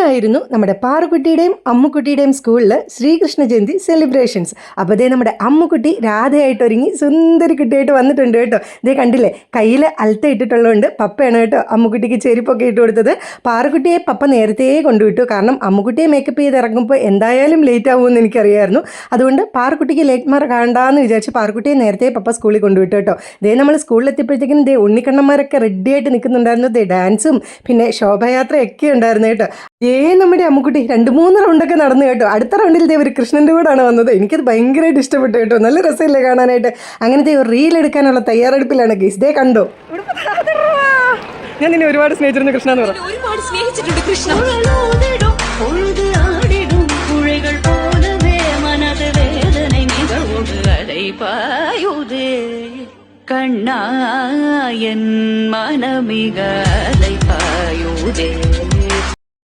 ഇന്നായിരുന്നു നമ്മുടെ പാറുക്കുട്ടിയുടെയും അമ്മുക്കുട്ടിയുടെയും സ്കൂളിൽ ശ്രീകൃഷ്ണ ജയന്തി സെലിബ്രേഷൻസ്. അപ്പോൾ ഇതേ നമ്മുടെ അമ്മുക്കുട്ടി രാധയായിട്ട് ഒരുങ്ങി സുന്ദരി കുട്ടിയായിട്ട് വന്നിട്ടുണ്ട് കേട്ടോ. ഇതേ കണ്ടില്ലേ, കയ്യിൽ അൽത്ത ഇട്ടിട്ടുള്ളതുകൊണ്ട് പപ്പയാണ് കേട്ടോ അമ്മുക്കുട്ടിക്ക് ചെരുപ്പൊക്കെ ഇട്ട് കൊടുത്തത്. പാറുക്കുട്ടിയെ പപ്പ നേരത്തെ കൊണ്ടുവിട്ടു, കാരണം അമ്മുക്കുട്ടിയെ മേക്കപ്പ് ചെയ്ത് ഇറങ്ങുമ്പോൾ എന്തായാലും ലേറ്റ് ആവുമെന്ന് എനിക്കറിയായിരുന്നു. അതുകൊണ്ട് പാറുക്കുട്ടിക്ക് ലേറ്റ് മാർക്ക് കാണണ്ടാന്ന് വിചാരിച്ച് പാറുക്കുട്ടിയെ നേരത്തെ പപ്പ സ്കൂളിൽ കൊണ്ടുവിട്ടു കേട്ടോ. ഇതേ നമ്മൾ സ്കൂളിലെത്തിയപ്പോഴത്തേക്കും ഇതേ ഉണ്ണിക്കണ്ണന്മാരൊക്കെ റെഡി ആയിട്ട് നിൽക്കുന്നുണ്ടായിരുന്നു. ഇതേ ഡാൻസും പിന്നെ ശോഭയാത്രയൊക്കെ ഉണ്ടായിരുന്നു കേട്ടോ. നമ്മുടെ അമ്മുക്കുട്ടി 2-3 റൗണ്ടൊക്കെ നടന്നു കേട്ടോ. അടുത്ത റൗണ്ടിൽ ഇതേ ഒരു കൃഷ്ണൻ്റെ കൂടാണ് വന്നത്. എനിക്കത് ഭയങ്കരമായിട്ട് ഇഷ്ടപ്പെട്ടു കേട്ടോ. നല്ല രസമില്ലേ കാണാനായിട്ട്. അങ്ങനത്തെ ഒരു റീൽ എടുക്കാനുള്ള തയ്യാറെടുപ്പിലാണ് ഗൈസ്. ഇതേ കണ്ടോ, ഞാൻ നിന്നെ ഒരുപാട് സ്നേഹിച്ചിരുന്നു കൃഷ്ണ എന്ന് പറഞ്ഞു. ഒരുപാട് സ്നേഹിച്ചിട്ടുണ്ട് കൃഷ്ണ. കണ്ണായൻ മനമിക പായുതേ.